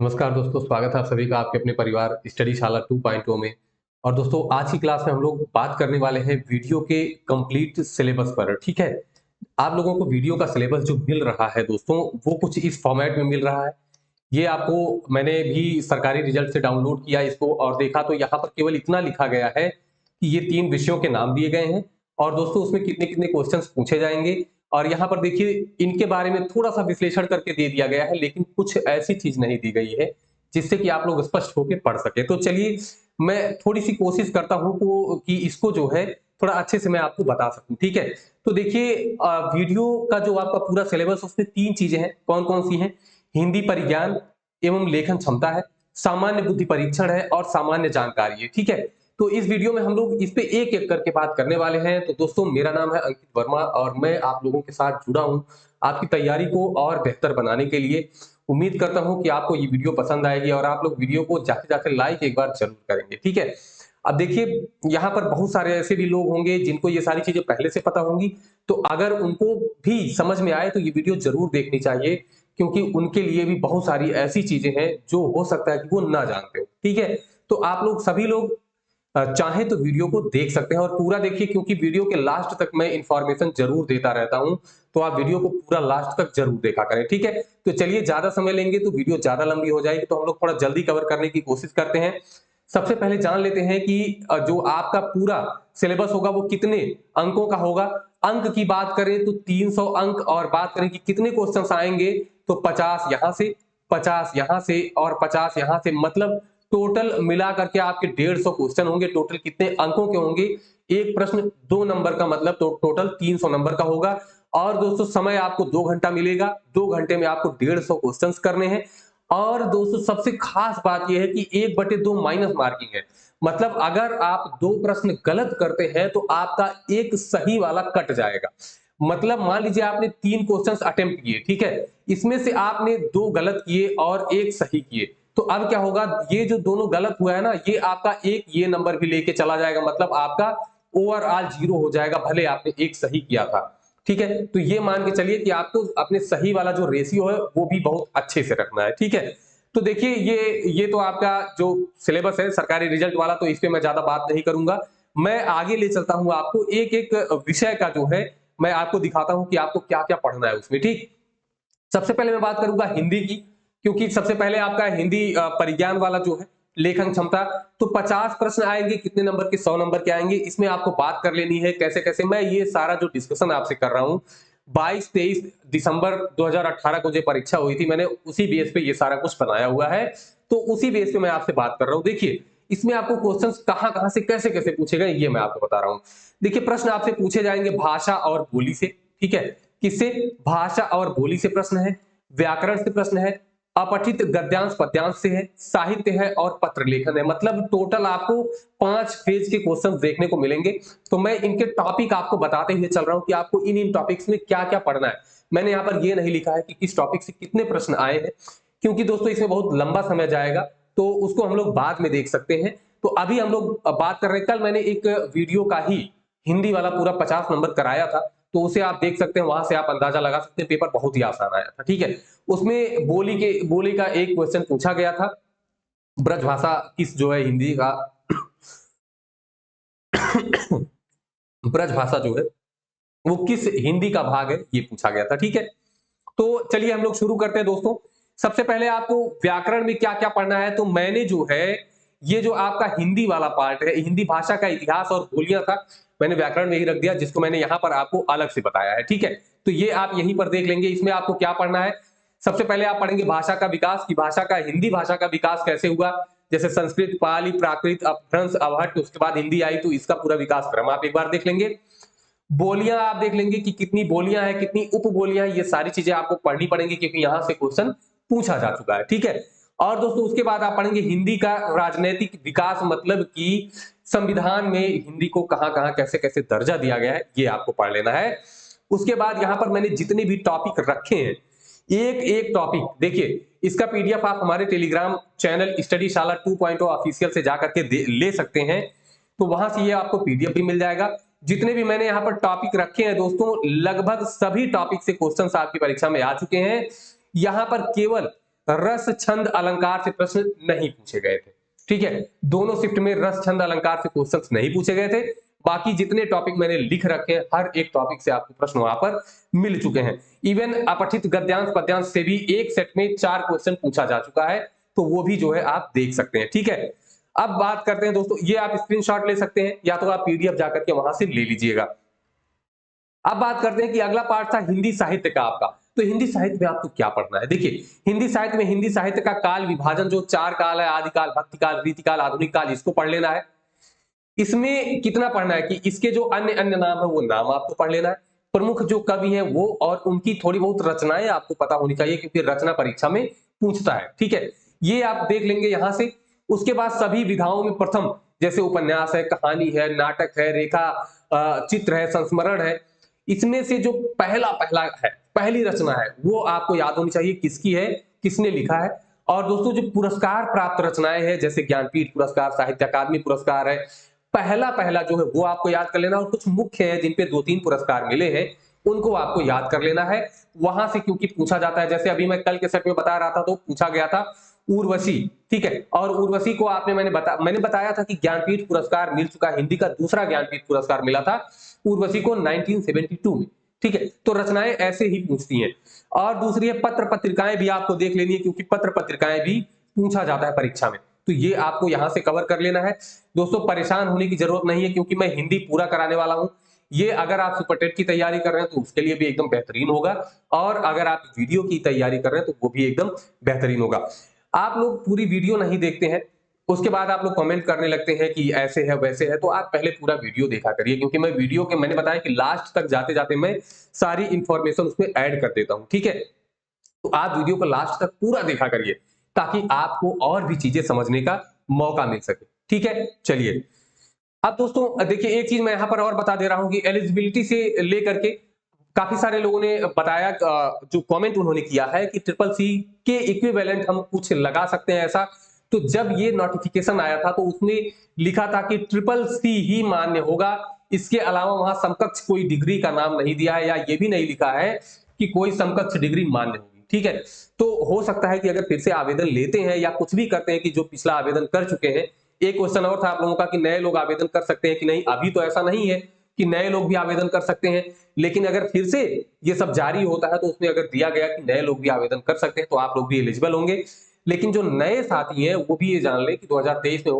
नमस्कार दोस्तों, स्वागत है आप सभी का आपके अपने परिवार स्टडी शाला 2.0 में। और दोस्तों, आज की क्लास में हम लोग बात करने वाले हैं वीडियो के कंप्लीट सिलेबस पर। ठीक है, आप लोगों को वीडियो का सिलेबस जो मिल रहा है दोस्तों, वो कुछ इस फॉर्मेट में मिल रहा है। ये आपको मैंने भी सरकारी रिजल्ट से डाउनलोड किया इसको और देखा तो यहाँ पर केवल इतना लिखा गया है कि ये 3 विषयों के नाम दिए गए हैं और दोस्तों उसमें कितने-कितने क्वेश्चंस पूछे जाएँगे। और यहाँ पर देखिए, इनके बारे में थोड़ा-सा विश्लेषण करके दे दिया गया है, लेकिन कुछ ऐसी चीज़ नहीं दी गई है, जिससे कि आप लोग स्पष्ट होके पढ़ सकें। तो चलिए, मैं थोड़ी-सी कोशिश करता हूँ कि इसको जो है थोड़ा अच्छे से मैं आपको बता सकूँ, ठीक है? तो देखिए, वीडियो का जो आपका पूरा सिलेबस उसमें 3 चीज़ें हैं, कौन-कौन सी हैं? हिंदी परिज्ञान एवं लेखन क्षमता है, सामान्य बुद्धि परीक्षण है और सामान्य जानकारी है, ठीक है? तो इस वीडियो में हम लोग इस पे एक-एक करके बात करने वाले हैं। तो दोस्तों, मेरा नाम है अंकित वर्मा और मैं आप लोगों के साथ जुड़ा हूँ, आपकी तैयारी को और बेहतर बनाने के लिए। उम्मीद करता हूँ कि आपको ये वीडियो पसंद आएगी और आप लोग वीडियो को जाते-जाते लाइक एक बार ज़रूर करेंगे, ठीक है? अब देखिए, यहाँ पर बहुत सारे ऐसे भी लोग होंगे जिनको ये सारी चीज़ें पहले से पता होंगी, तो अगर उनको भी समझ में आए तो ये वीडियो ज़रूर देखनी चाहिए, क्योंकि उनके लिए भी बहुत सारी ऐसी चीज़ें हैं जो हो सकता है कि वो ना जानते हो, ठीक है? तो आप लोग सभी लोग चाहें तो वीडियो को देख सकते हैं और पूरा देखिए, क्योंकि वीडियो के लास्ट तक मैं इन्फॉर्मेशन ज़रूर देता रहता हूँ, तो आप वीडियो को पूरा लास्ट तक ज़रूर देखा करें, ठीक है? तो चलिए, ज़्यादा समय लेंगे तो वीडियो ज़्यादा लंबी हो जाएगी, तो हम लोग थोड़ा जल्दी कवर करने की कोशिश करते हैं। सबसे पहले जान लेते हैं कि जो आपका पूरा सिलेबस होगा वो कितने अंकों का होगा। अंक की बात करें तो 300 अंक, और बात करें कि कितने क्वेश्चंस आएँगे, तो 50 यहाँ से, 50 यहाँ से और 50 यहाँ से, मतलब टोटल मिला करके आपके 150 क्वेश्चन होंगे। टोटल कितने अंकों के होंगे? एक प्रश्न 2 नंबर का, मतलब तो टोटल 300 नंबर का होगा। और दोस्तों, समय आपको 2 घंटा मिलेगा। 2 घंटे में आपको 150 क्वेश्चंस करने हैं। और दोस्तों, सबसे खास बात यह है कि 1/2 माइनस मार्किंग है। मतलब अगर आप 2 प्रश्न गलत करते हैं तो आपका एक सही वाला कट जाएगा। मतलब मान लीजिए आपने 3 क्वेश्चंस अटेम्प्ट किए, ठीक है? इसमें से आपने 2 गलत किए और 1 सही किए। तो अब क्या होगा? ये जो दोनों गलत हुआ है ना, ये आपका एक ये नंबर भी लेके चला जाएगा, मतलब आपका ओवरऑल 0 हो जाएगा, भले आपने एक सही किया था। ठीक है? तो ये मान के चलिए कि आपको अपने सही वाला जो रेशियो है वो भी बहुत अच्छे से रखना है, ठीक है? तो देखिए, ये तो आपका जो सिलेबस है सरकारी रिजल्ट वाला, तो इस पे मैं ज्यादा बात नहीं करूंगा। मैं आगे ले चलता हूं आपको, एक-एक विषय का जो है मैं आपको दिखाता हूं कि आपको क्या-क्या पढ़ना है उसमें, ठीक? सबसे पहले मैं बात करूंगा हिंदी की, क्योंकि सबसे पहले आपका हिंदी परिज्ञान वाला जो है, लेखन क्षमता, तो 50 प्रश्न आएंगे, कितने नंबर के? 100 नंबर के आएंगे। इसमें आपको बात कर लेनी है कैसे कैसे। मैं ये सारा जो डिस्कशन आपसे कर रहा हूँ, 22-23 दिसंबर 2018 को जो परीक्षा हुई थी, मैंने उसी बेस पे ये सारा कुछ बनाया हुआ है। तो उसी बेस पे मैं आपसे बात कर रहा हूँ। देखिए, इसमें आपको क्वेश्चंस कहां कहां से कैसे कैसे पूछे गए, ये मैं आपको बता रहा हूँ। देखिए, प्रश्न आपसे पूछे जाएंगे भाषा और बोली से, ठीक है? किससे? भाषा और बोली से प्रश्न है, व्याकरण से प्रश्न है, अपठित गद्यांश पद्यांश से है, साहित्य है और पत्र लेखन है। मतलब टोटल आपको 5 पेज के क्वेश्चंस देखने को मिलेंगे। तो मैं इनके टॉपिक आपको बताते हुए चल रहा हूं कि आपको इन टॉपिक्स में क्या-क्या पढ़ना है। मैंने यहाँ पर ये नहीं लिखा है कि किस टॉपिक से कितने प्रश्न आए हैं, क्योंकि दोस्तों इसमें बहुत लंबा समय जाएगा, तो उसको हम लोग बाद में देख सकते हैं। तो अभी हम लोग बात कर रहे हैं, कल मैंने एक वीडियो का ही हिंदी वाला पूरा 50 नंबर कराया था, तो उसे आप देख सकते हैं, वहां से आप अंदाजा लगा सकते हैं, पेपर बहुत ही आसान आया था, ठीक है? उसमें बोली का एक क्वेश्चन पूछा गया था, ब्रजभाषा किस जो है हिंदी का ब्रजभाषा जो है वो किस हिंदी का भाग है, ये पूछा गया था, ठीक है? तो चलिए हम लोग शुरू करते हैं दोस्तों। सबसे पहले आपको व्याकरण में क्या-क्या पढ़ना है, तो मैंने जो है ये जो आपका हिंदी वाला पार्ट है, हिंदी भाषा का इतिहास और बोलियां था, मैंने व्याकरण में ही रख दिया, जिसको मैंने यहाँ पर आपको अलग से बताया है, ठीक है? तो ये आप यहीं पर देख लेंगे। इसमें आपको क्या पढ़ना है? सबसे पहले आप पढ़ेंगे भाषा का विकास, की भाषा का हिंदी भाषा का विकास कैसे हुआ। जैसे संस्कृत, पाली, प्राकृत, अपभ्रंश, अवहट्ट, उसके बाद हिंदी आई, तो इसका पूरा विकास क्रम आप एक बार देख लेंगे। बोलियां आप देख लेंगे कि कितनी बोलियां हैं, कितनी उपबोलियां हैं, ये सारी चीजें आपको पढ़नी पड़ेंगी, क्योंकि यहां से क्वेश्चन पूछा जा चुका है, ठीक है? और दोस्तों, उसके बाद आप पढ़ेंगे हिंदी का राजनीतिक विकास, मतलब कि संविधान में हिंदी को कहां-कहां, कैसे-कैसे दर्जा दिया गया है, ये आपको पढ़ लेना है। उसके बाद यहां पर मैंने जितने भी टॉपिक रखे हैं, एक-एक टॉपिक देखिए, इसका पीडीएफ आप हमारे टेलीग्राम चैनल स्टडी शाला 2.0 ऑफिशियल से जाकर के ले सकते हैं। तो वहां से ये आपको पीडीएफ भी मिल जाएगा। जितने भी मैंने यहाँ पर टॉपिक रखे हैं दोस्तों, लगभग सभी टॉपिक से क्वेश्चंस आपकी परीक्षा में आ चुके हैं। यहाँ पर केवल रस छंद अलंकार से प्रश्न नहीं पूछे गए थे। ठीक है, दोनों शिफ्ट में रस छंद अलंकार से क्वेश्चंस नहीं पूछे गए थे। बाकी जितने टॉपिक मैंने लिख रखे हैं, हर एक टॉपिक से आपको प्रश्न वहां पर मिल चुके हैं। इवन अपठित गद्यांश पद्यांश से भी एक सेट में 4 क्वेश्चन पूछा जा चुका है, तो वो भी जो है आप देख सकते हैं। ठीक है, अब बात करते हैं दोस्तों, ये आप स्क्रीनशॉट ले सकते हैं या तो आप पीडीएफ जाकर के वहां से ले लीजिएगा। अब बात करते हैं कि अगला पार्ट था हिंदी साहित्य का आपका। तो हिंदी साहित्य में आपको क्या पढ़ना है? देखिए, हिंदी साहित्य में हिंदी साहित्य का काल विभाजन जो 4 काल है, आदिकाल, भक्तिकाल, रीतिकाल, आधुनिक काल, इसको पढ़ लेना है। इसमें कितना पढ़ना है कि इसके जो अन्य अन्य नाम है वो नाम आपको पढ़ लेना है, प्रमुख जो कवि है वो, और उनकी थोड़ी बहुत रचनाएं आपको पता होनी चाहिए क्योंकि रचना परीक्षा में पूछता है। ठीक है, ये आप देख लेंगे यहां से। उसके बाद सभी विधाओं में प्रथम, जैसे उपन्यास है, कहानी है, नाटक है, रेखा चित्र है, संस्मरण है, इसमें से जो पहला पहला है, पहली रचना है, वो आपको याद होनी चाहिए किसकी है, किसने लिखा है। और दोस्तों जो पुरस्कार प्राप्त रचनाएं हैं, जैसे ज्ञानपीठ पुरस्कार, साहित्य अकादमी पुरस्कार है, पहला पहला जो है वो आपको याद कर लेना। और कुछ मुख्य है जिनपे 2-3 पुरस्कार मिले हैं, उनको आपको याद कर लेना है वहां से, क्योंकि पूछा जाता है। जैसे अभी मैं कल के सेट में बता रहा था तो पूछा गया था उर्वशी। ठीक है, और उर्वशी को मैंने बताया था कि ज्ञानपीठ पुरस्कार मिल चुका है, हिंदी का दूसरा ज्ञानपीठ पुरस्कार मिला था उर्वशी को 1972 में। ठीक है, तो रचनाएं ऐसे ही पूछती हैं। और दूसरी है पत्र पत्रिकाएं, भी आपको देख लेनी है क्योंकि पत्र पत्रिकाएं भी पूछा जाता है परीक्षा में, तो ये आपको यहां से कवर कर लेना है। दोस्तों परेशान होने की जरूरत नहीं है क्योंकि मैं हिंदी पूरा कराने वाला हूं। ये अगर आप सुपर टेट की तैयारी कर रहे हैं तो उसके लिए भी एकदम बेहतरीन होगा, और अगर आप वीडियो की तैयारी कर रहे हैं तो वो भी एकदम बेहतरीन होगा। आप लोग पूरी वीडियो नहीं देखते हैं, उसके बाद आप लोग कमेंट करने लगते हैं कि ऐसे है वैसे है, तो आप पहले पूरा वीडियो देखा करिए, क्योंकि मैं वीडियो के, मैंने बताया कि लास्ट तक जाते जाते मैं सारी इंफॉर्मेशन उसमें ऐड कर देता हूं। ठीक है, तो आप वीडियो को लास्ट तक पूरा देखा करिए ताकि आपको और भी चीजें समझने का मौका मिल सके। ठीक है, चलिए अब दोस्तों देखिए, एक चीज मैं यहां पर और बता दे रहा हूं कि एलिजिबिलिटी से लेकर के काफी सारे लोगों ने बताया, जो कमेंट उन्होंने किया है कि ट्रिपल सी के इक्विवेलेंट हम कुछ लगा सकते हैं ऐसा। तो जब ये नोटिफिकेशन आया था तो उसमें लिखा था कि ट्रिपल सी ही मान्य होगा, इसके अलावा वहां समकक्ष कोई डिग्री का नाम नहीं दिया है, या ये भी नहीं लिखा है कि कोई समकक्ष डिग्री मान्य होगी। ठीक है, तो हो सकता है कि अगर फिर से आवेदन लेते हैं या कुछ भी करते हैं कि जो पिछला आवेदन कर चुके हैं, एक क्वेश्चन और था आप लोगों का कि नए लोग आवेदन कर सकते हैं कि नहीं। अभी तो ऐसा नहीं है कि नए लोग भी आवेदन कर सकते हैं, लेकिन अगर फिर से ये सब जारी होता है तो उसमें अगर दिया गया कि नए लोग भी आवेदन कर सकते हैं तो आप लोग भी एलिजिबल होंगे। लेकिन जो नए साथी हैं वो भी ये जान लें कि 2023 में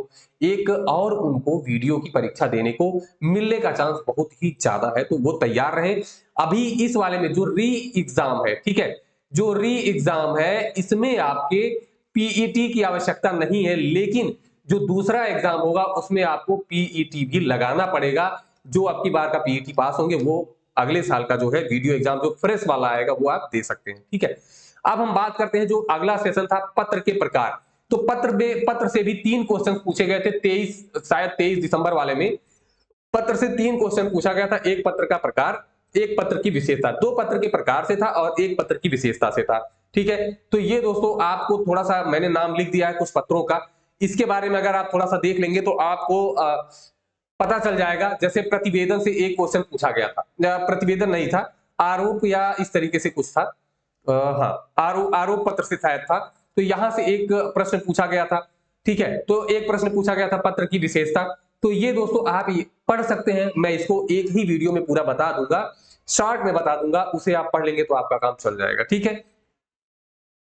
एक और उनको वीडियो की परीक्षा देने को मिलने का चांस बहुत ही ज्यादा है, तो वो तैयार रहे। अभी इस वाले में जो री एग्जाम है, ठीक है, जो री एग्जाम है इसमें आपके पीईटी की आवश्यकता नहीं है, लेकिन जो दूसरा एग्जाम होगा उसमें आपको पीईटी भी लगाना पड़ेगा। जो आपकी बार का पीईटी पास होंगे वो अगले साल का जो है वीडियो एग्जाम जो फ्रेश वाला आएगा वो आप दे सकते हैं। ठीक है, अब हम बात करते हैं जो अगला सेशन था पत्र के प्रकार। तो पत्र से भी 3 क्वेश्चन पूछे गए थे, 23 दिसंबर वाले में पत्र से 3 क्वेश्चन पूछा गया था। एक पत्र का प्रकार, एक पत्र की विशेषता, 2 पत्र के प्रकार से था और एक पत्र की विशेषता से था। ठीक है, तो ये दोस्तों आपको थोड़ा सा मैंने नाम लिख दिया है कुछ पत्रों का, इसके बारे में अगर आप थोड़ा सा देख लेंगे तो आपको पता चल जाएगा। जैसे प्रतिवेदन से एक क्वेश्चन पूछा गया था, प्रतिवेदन नहीं था, आरोप या इस तरीके से कुछ था, हाँ आरोप पत्र से शायद था, तो यहां से एक प्रश्न पूछा गया था। ठीक है, तो एक प्रश्न पूछा गया था पत्र की विशेषता। तो ये दोस्तों आप पढ़ सकते हैं, मैं इसको एक ही वीडियो में पूरा बता दूंगा, शॉर्ट में बता दूंगा, उसे आप पढ़ लेंगे तो आपका काम चल जाएगा। ठीक है,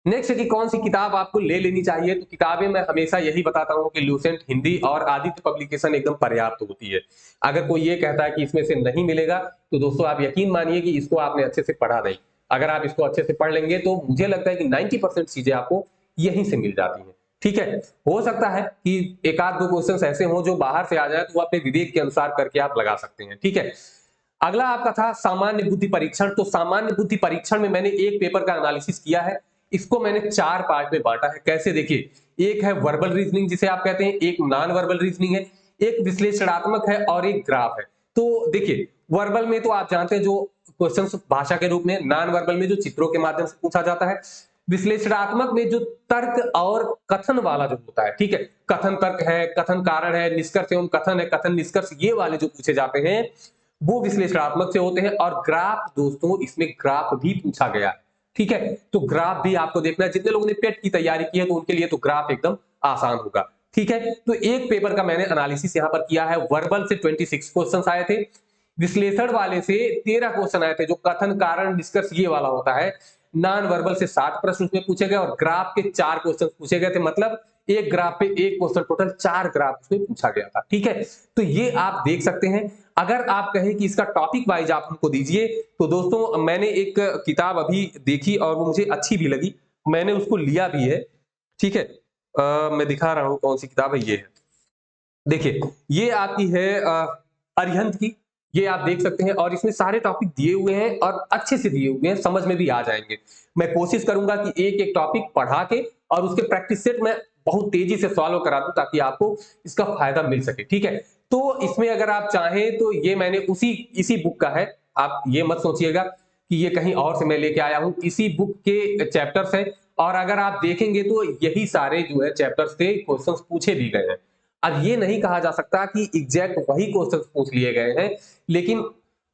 नेक्स्ट है कि कौन सी किताब आपको ले लेनी चाहिए। तो किताबें मैं हमेशा यही बताता हूं कि लूसेंट हिंदी और आदित्य पब्लिकेशन एकदम पर्याप्त होती है। अगर कोई ये कहता है कि इसमें से नहीं मिलेगा तो दोस्तों आप यकीन मानिए कि इसको आपने अच्छे से पढ़ा नहीं। अगर आप इसको अच्छे से पढ़ लेंगे तो मुझे लगता है कि 90% चीजें आपको यहीं से मिल जाती हैं। ठीक है, हो सकता है कि एक आध 2 क्वेश्चन ऐसे हों जो बाहर से आ जाए, तो अपने विवेक के अनुसार करके आप लगा सकते हैं। ठीक है, अगला आपका था सामान्य बुद्धि परीक्षण। तो सामान्य बुद्धि परीक्षण में मैंने एक पेपर का एनालिसिस किया है, इसको मैंने 4 पार्ट में बांटा है। कैसे, देखिए, एक है वर्बल रीजनिंग जिसे आप कहते हैं, एक नॉन वर्बल रीजनिंग है, एक विश्लेषणात्मक है और एक ग्राफ है। तो देखिए, वर्बल में तो आप जानते हैं जो क्वेश्चंस भाषा के रूप में, नॉन वर्बल में जो चित्रों के माध्यम से पूछा जाता है, विश्लेषणात्मक में जो तर्क और कथन वाला जो होता है। ठीक है, कथन तर्क है, कथन कारण है, निष्कर्ष एवं कथन है, कथन निष्कर्ष, ये वाले जो पूछे जाते हैं वो विश्लेषणात्मक से होते हैं। और ग्राफ दोस्तों, इसमें ग्राफ भी पूछा गया है। ठीक है। तो ग्राफ भी आपको देखना है, जितने लोगों ने पेट की तैयारी की है तो उनके लिए तो ग्राफ एकदम आसान होगा, ठीक है। तो एक पेपर का मैंने एनालिसिस यहां पर किया है। वर्बल से 26 क्वेश्चन आए थे, विश्लेषण वाले से 13 क्वेश्चन आए थे, जो कथन कारण निष्कर्ष ये वाला होता है। नॉन वर्बल से 60 प्रश्न उसमें पूछे गए और ग्राफ के 4 क्वेश्चन पूछे गए थे, मतलब एक ग्राफ पे एक क्वेश्चन, टोटल 4 ग्राफ उसमें पूछा गया था, ठीक है। तो ये आप देख सकते हैं। अगर आप कहें कि इसका टॉपिक वाइज आप हमको दीजिए, तो दोस्तों मैंने एक किताब अभी देखी और वो मुझे अच्छी भी लगी, मैंने उसको लिया भी है, ठीक है। मैं दिखा रहा हूं कौन सी किताब है, ये है, देखिए ये आपकी है अरिहंत की, ये आप देख सकते हैं और इसमें सारे टॉपिक दिए हुए हैं और अच्छे से दिए हुए हैं, समझ में भी आ जाएंगे। मैं कोशिश करूंगा कि एक एक टॉपिक पढ़ा के और उसके प्रैक्टिस सेट में बहुत तेजी से सॉल्व करा दूं, ताकि आपको इसका फायदा मिल सके, ठीक है। तो इसमें अगर आप चाहें तो ये मैंने इसी बुक का है, आप ये मत सोचिएगा कि ये कहीं और से मैं लेके आया हूं, इसी बुक के चैप्टर्स हैं। और अगर आप देखेंगे तो यही सारे जो है चैप्टर्स से क्वेश्चंस पूछे भी गए हैं। अब ये नहीं कहा जा सकता कि एग्जैक्ट वही क्वेश्चंस पूछ लिए गए हैं, लेकिन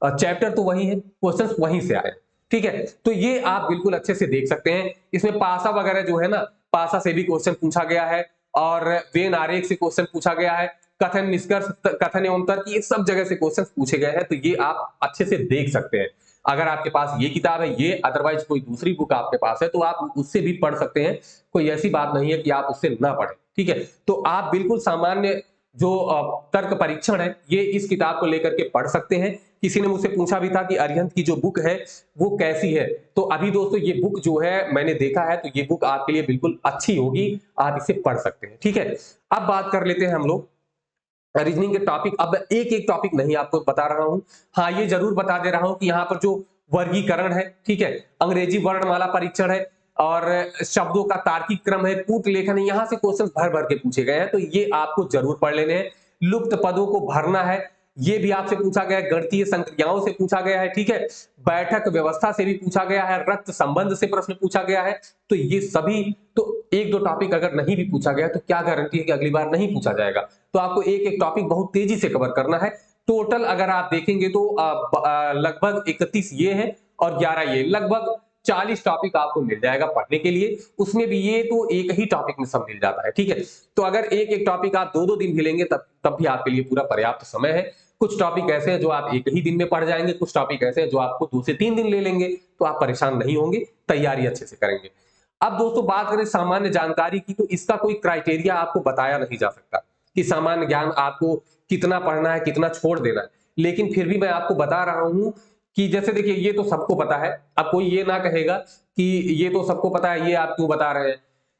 चैप्टर तो वही है, क्वेश्चंस वहीं से आए, ठीक है। तो ये आप बिल्कुल अच्छे से देख सकते हैं। इसमें पासा वगैरह जो है ना, पासा से भी क्वेश्चन पूछा गया है और वेन आरेख से क्वेश्चन पूछा गया है, कथन निष्कर्ष, कथन एवं तर्क, ये सब जगह से क्वेश्चन पूछे गए हैं। तो ये आप अच्छे से देख सकते हैं। अगर आपके पास ये किताब है, ये अदरवाइज कोई दूसरी बुक आपके पास है, तो आप उससे भी पढ़ सकते हैं। कोई ऐसी बात नहीं है कि आप उससे ना पढ़ें, ठीक है। तो आप बिल्कुल सामान्य जो तर्क परीक्षण है, ये इस किताब को लेकर के पढ़ सकते हैं। किसी ने मुझसे पूछा भी था कि अरिहंत की जो बुक है वो कैसी है, तो अभी दोस्तों ये बुक जो है मैंने देखा है, तो ये बुक आपके लिए बिल्कुल अच्छी होगी, आप इसे पढ़ सकते हैं, ठीक है। अब बात कर लेते हैं हम लोग रीजनिंग के टॉपिक। अब एक एक टॉपिक नहीं आपको बता रहा हूं, हाँ ये जरूर बता दे रहा हूं कि यहाँ पर जो वर्गीकरण है, ठीक है, अंग्रेजी वर्णमाला परीक्षण है और शब्दों का तार्किक क्रम है, कूट लेखन है, यहाँ से क्वेश्चन भर भर के पूछे गए हैं, तो ये आपको जरूर पढ़ लेने हैं। लुप्त पदों को भरना है, ये भी आपसे पूछा गया है। गणितीय संक्रियाओं से पूछा गया है, ठीक है। बैठक व्यवस्था से भी पूछा गया है, रक्त संबंध से प्रश्न पूछा गया है। तो ये सभी, तो एक दो टॉपिक अगर नहीं भी पूछा गया तो क्या गारंटी है कि अगली बार नहीं पूछा जाएगा। तो आपको एक एक टॉपिक बहुत तेजी से कवर करना है। टोटल अगर आप देखेंगे तो लगभग 31 ये है और 11 ये, लगभग 40 टॉपिक आपको मिल जाएगा पढ़ने के लिए। उसमें भी ये तो एक ही टॉपिक में सब मिल जाता है, ठीक है। तो अगर एक एक टॉपिक आप दो दो दिन भी लेंगे तब भी आपके लिए पूरा पर्याप्त समय है। कुछ टॉपिक ऐसे हैं जो आप एक ही दिन में पढ़ जाएंगे, कुछ टॉपिक ऐसे हैं जो आपको 2 से 3 दिन ले लेंगे, तो आप परेशान नहीं होंगे, तैयारी अच्छे से करेंगे। अब दोस्तों बात करें सामान्य जानकारी की, तो इसका कोई क्राइटेरिया आपको बताया नहीं जा सकता कि सामान्य ज्ञान आपको कितना पढ़ना है, कितना छोड़ देना है। लेकिन फिर भी मैं आपको बता रहा हूं कि जैसे देखिए ये तो सबको पता है, अब कोई ये ना कहेगा कि ये तो सबको पता है, ये आप क्यों बता रहे हैं।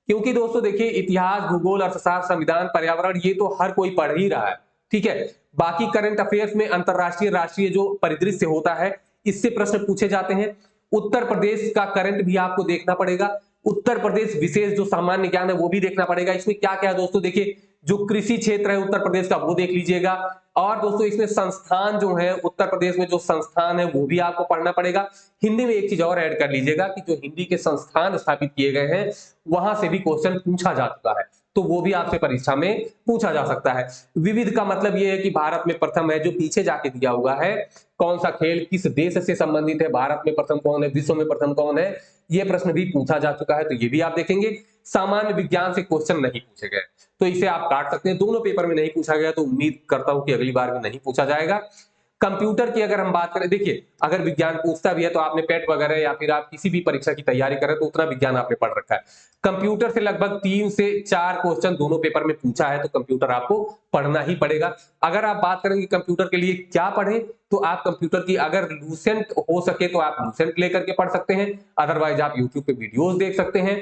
क्योंकि दोस्तों देखिए इतिहास, भूगोल, अर्थशास्त्र, संविधान, पर्यावरण, ये तो हर कोई पढ़ ही रहा है, ठीक है। बाकी करंट अफेयर्स में अंतरराष्ट्रीय, राष्ट्रीय जो परिदृश्य होता है, इससे प्रश्न पूछे जाते हैं। उत्तर प्रदेश का करंट भी आपको देखना पड़ेगा, उत्तर प्रदेश विशेष जो सामान्य ज्ञान है वो भी देखना पड़ेगा। इसमें क्या क्या है दोस्तों, देखिए जो कृषि क्षेत्र है उत्तर प्रदेश का वो देख लीजिएगा। और दोस्तों इसमें संस्थान जो है उत्तर प्रदेश में, जो संस्थान है वो भी आपको पढ़ना पड़ेगा। हिंदी में एक चीज और ऐड कर लीजिएगा कि जो हिंदी के संस्थान स्थापित किए गए हैं वहां से भी क्वेश्चन पूछा जा चुका है, तो वो भी आपसे परीक्षा में पूछा जा सकता है। विविध का मतलब ये है कि भारत में प्रथम है, जो पीछे जाके दिया हुआ है, कौन सा खेल किस देश से संबंधित है, भारत में प्रथम कौन है, विश्व में प्रथम कौन है, ये प्रश्न भी पूछा जा चुका है, तो ये भी आप देखेंगे। सामान्य विज्ञान से क्वेश्चन नहीं पूछे गए, तो इसे आप काट सकते हैं। दोनों पेपर में नहीं पूछा गया, तो उम्मीद करता हूं कि अगली बार भी नहीं पूछा जाएगा। कंप्यूटर की अगर हम बात करें, देखिए अगर विज्ञान पूछता भी है तो आपने पेट वगैरह या फिर आप किसी भी परीक्षा की तैयारी करें तो उतना विज्ञान आपने पढ़ रखा है। कंप्यूटर से लगभग 3 से 4 क्वेश्चन दोनों पेपर में पूछा है, तो कंप्यूटर आपको पढ़ना ही पड़ेगा। अगर आप बात करेंगे कंप्यूटर के लिए क्या पढ़े, तो आप कंप्यूटर की अगर लूसेंट हो सके तो आप लूसेंट लेकर के पढ़ सकते हैं, अदरवाइज आप यूट्यूब पे वीडियोस देख सकते हैं,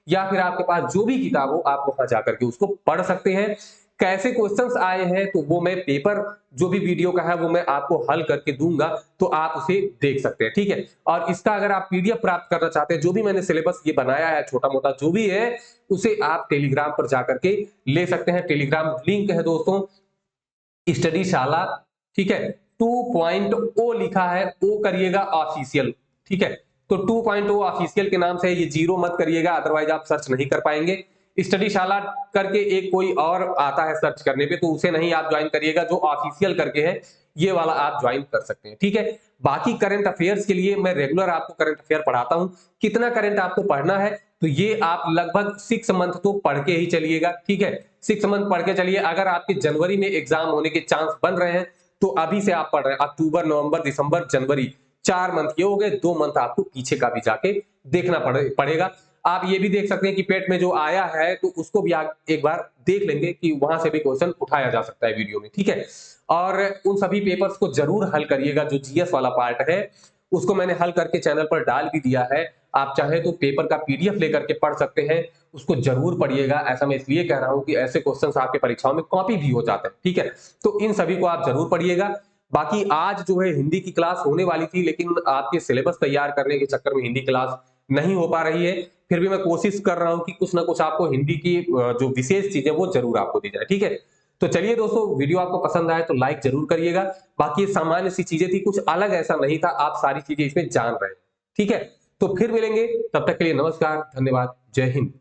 या फिर आपके पास जो भी किताब हो आप वहां जाकर के उसको पढ़ सकते हैं। कैसे क्वेश्चंस आए हैं तो वो मैं पेपर जो भी वीडियो का है वो मैं आपको हल करके दूंगा, तो आप उसे देख सकते हैं, ठीक है। और इसका अगर आप पीडीएफ प्राप्त करना चाहते हैं, जो भी मैंने सिलेबस ये बनाया है छोटा मोटा जो भी है, उसे आप टेलीग्राम पर जाकर के ले सकते हैं। टेलीग्राम लिंक है दोस्तों स्टडी शाला, ठीक है। 2.0 लिखा है, ओ करिएगा ऑफिशियल, ठीक है। तो 2.0 ऑफिशियल के नाम से ये जीरो मत करिएगा, अदरवाइज आप सर्च नहीं कर पाएंगे। स्टडी शाला करके एक कोई और आता है सर्च करने पे, तो उसे नहीं आप ज्वाइन करिएगा, जो ऑफिशियल करके है ये वाला आप ज्वाइन कर सकते हैं। ठीक है, बाकी करंट अफेयर्स के लिए मैं रेगुलर आपको करंट अफेयर पढ़ाता हूं। कितना करंट आपको पढ़ना है, तो ये आप लगभग 6 मंथ तो पढ़ के ही चलिएगा। ठीक है, 6 मंथ पढ़ के चलिए। अगर आपके जनवरी में एग्जाम होने के चांस बन रहे हैं तो अभी से आप पढ़ रहे हैं, अक्टूबर, नवंबर, दिसंबर, जनवरी, 4 मंथ ये हो गए, 2 मंथ आपको पीछे का भी जाके देखना पड़ेगा। आप ये भी देख सकते हैं कि पेट में जो आया है तो उसको भी आप एक बार देख लेंगे कि वहां से भी क्वेश्चन उठाया जा सकता है वीडियो में। ठीक है, और उन सभी पेपर्स को जरूर हल करिएगा। जो जीएस वाला पार्ट है उसको मैंने हल करके चैनल पर डाल भी दिया है, आप चाहे तो पेपर का पीडीएफ लेकर के पढ़ सकते हैं, उसको जरूर पढ़िएगा। ऐसा मैं इसलिए कह रहा हूं कि ऐसे क्वेश्चंस आपके परीक्षाओं में कॉपी भी हो जाते हैं। ठीक है, तो इन सभी को आप जरूर पढ़िएगा। बाकी आज जो है हिंदी की क्लास होने वाली थी, लेकिन आपके सिलेबस तैयार करने के चक्कर में हिंदी क्लास नहीं हो पा रही है। फिर भी मैं कोशिश कर रहा हूं कि कुछ ना कुछ आपको हिंदी की जो विशेष चीजें वो जरूर आपको दी जाए। ठीक है, तो चलिए दोस्तों, वीडियो आपको पसंद आए तो लाइक जरूर करिएगा। बाकी ये सामान्य सी चीजें थी, कुछ अलग ऐसा नहीं था, आप सारी चीजें इसमें जान रहे हैं। ठीक है, तो फिर मिलेंगे, तब तक के लिए नमस्कार, धन्यवाद, जय हिंद।